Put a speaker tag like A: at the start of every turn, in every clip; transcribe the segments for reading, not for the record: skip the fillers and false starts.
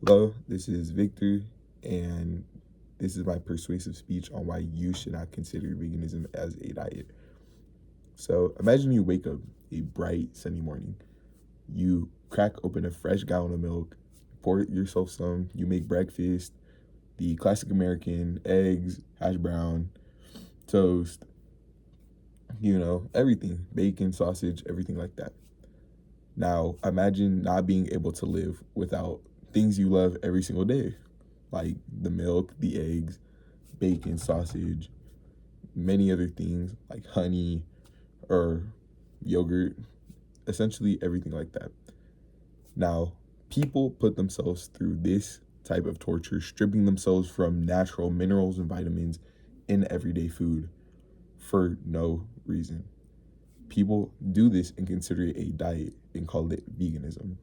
A: Hello, this is Victor, and this is my persuasive speech on why you should not consider veganism as a diet. So, imagine you wake up a bright, sunny morning. You crack open a fresh gallon of milk, pour yourself some, you make breakfast, the classic American eggs, hash brown, toast, everything bacon, sausage, everything like that. Now, imagine not being able to live without things you love every single day, like the milk, the eggs, bacon, sausage, many other things like honey or yogurt, essentially everything like that. Now, people put themselves through this type of torture, stripping themselves from natural minerals and vitamins in everyday food for no reason. People do this and consider it a diet and call it veganism.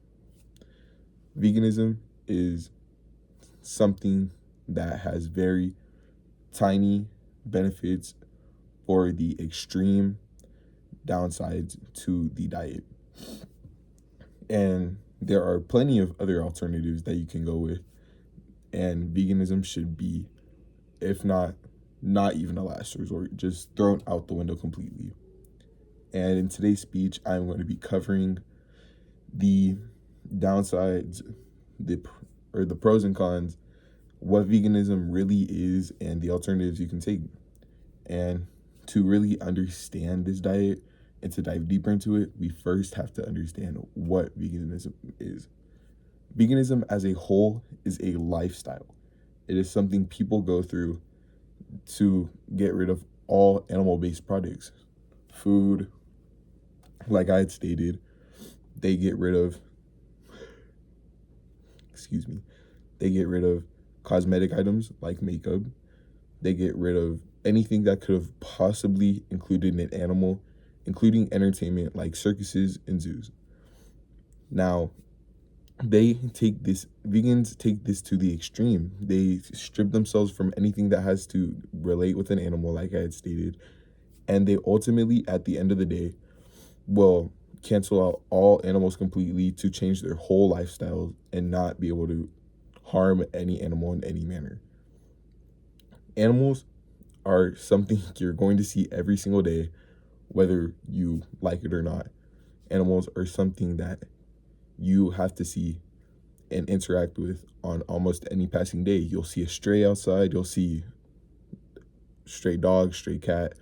A: Veganism is something that has very tiny benefits or the extreme downsides to the diet. And there are plenty of other alternatives that you can go with. And veganism should be, if not even a last resort, just thrown out the window completely. And in today's speech, I'm going to be covering the downsides, the pros and cons, what veganism really is, and the alternatives you can take. And to really understand this diet and to dive deeper into it, we first have to understand what veganism is. Veganism as a whole is a lifestyle. It is something people go through to get rid of all animal-based products. Food, like I had stated, they get rid of cosmetic items like makeup. They get rid of anything that could have possibly included an animal, including entertainment like circuses and zoos. Now, vegans take this to the extreme. They strip themselves from anything that has to relate with an animal, like I had stated, and they ultimately, at the end of the day, will cancel out all animals completely to change their whole lifestyle and not be able to harm any animal in any manner. Animals are something you're going to see every single day, whether you like it or not. Animals are something that you have to see and interact with on almost any passing day. You'll see a stray outside, you'll see stray dog, stray cat,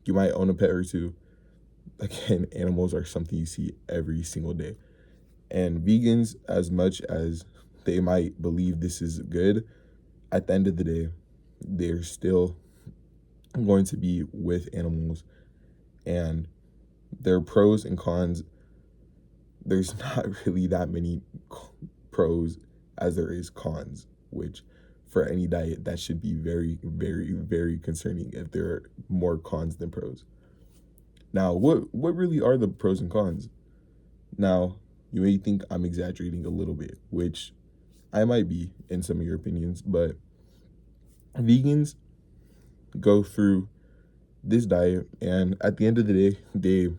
A: you might own a pet or two. Again, animals are something you see every single day. And vegans, as much as they might believe this is good, at the end of the day, they're still going to be with animals. And there are pros and cons. There's not really that many pros as there is cons, which for any diet, that should be very, very, very concerning if there are more cons than pros. Now, what really are the pros and cons? Now, you may think I'm exaggerating a little bit, which I might be in some of your opinions, but vegans go through this diet, and at the end of the day, they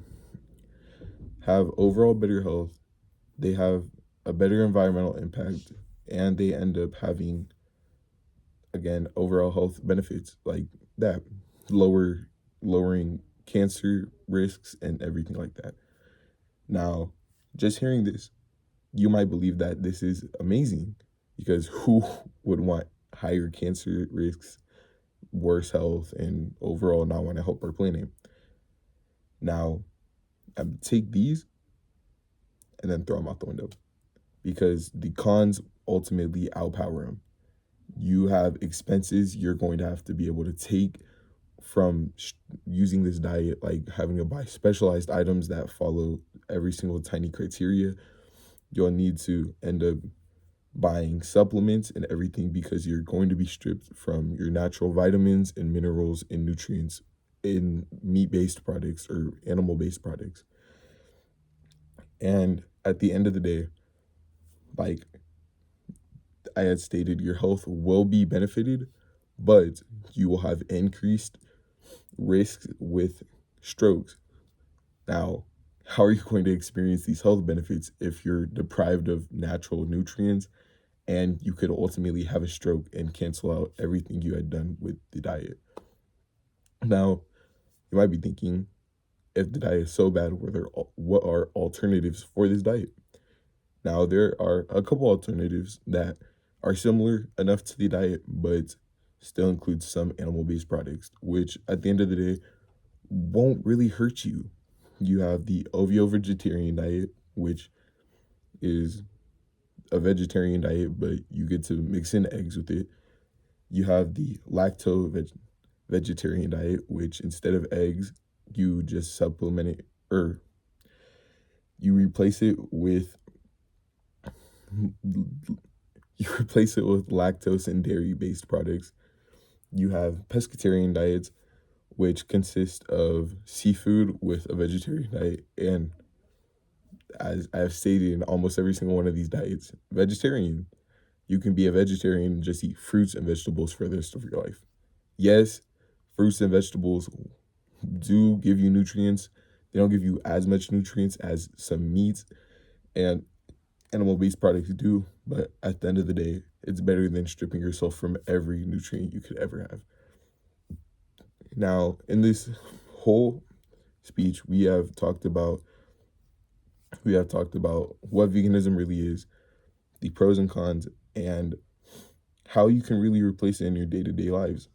A: have overall better health, they have a better environmental impact, and they end up having, again, overall health benefits like that, lowering cancer risks and everything like that. Now, just hearing this, you might believe that this is amazing, because who would want higher cancer risks, worse health, and overall not want to help our planet? Now, I take these and then throw them out the window, because the cons ultimately outpower them. You have expenses you're going to have to be able to take from using this diet, like having to buy specialized items that follow every single tiny criteria. You'll need to end up buying supplements and everything, because you're going to be stripped from your natural vitamins and minerals and nutrients in meat-based products or animal-based products. And at the end of the day, like I had stated, your health will be benefited, but you will have increased risks with strokes. Now, how are you going to experience these health benefits if you're deprived of natural nutrients and you could ultimately have a stroke and cancel out everything you had done with the diet. Now, you might be thinking, if the diet is so bad, what are alternatives for this diet? Now, there are a couple alternatives that are similar enough to the diet, but still include some animal-based products, which at the end of the day won't really hurt you. You have the ovo-vegetarian diet, which is a vegetarian diet, but you get to mix in eggs with it. You have the vegetarian diet, which instead of eggs, you just supplement it, or you replace it with lactose and dairy based products. You have pescatarian diets, which consist of seafood with a vegetarian diet. And as I have stated in almost every single one of these diets, vegetarian. You can be a vegetarian and just eat fruits and vegetables for the rest of your life. Yes, fruits and vegetables do give you nutrients. They don't give you as much nutrients as some meats and animal-based products do, but at the end of the day, it's better than stripping yourself from every nutrient you could ever have. Now, in this whole speech, we have talked about what veganism really is, the pros and cons, and how you can really replace it in your day-to-day lives.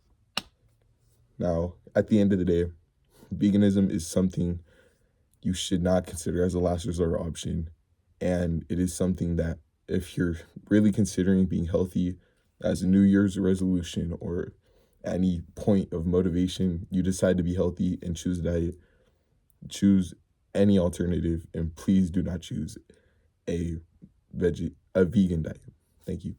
A: Now, at the end of the day, veganism is something you should not consider as a last resort option. And it is something that if you're really considering being healthy as a New Year's resolution or any point of motivation, you decide to be healthy and choose a diet, choose any alternative, and please do not choose a vegan diet. Thank you.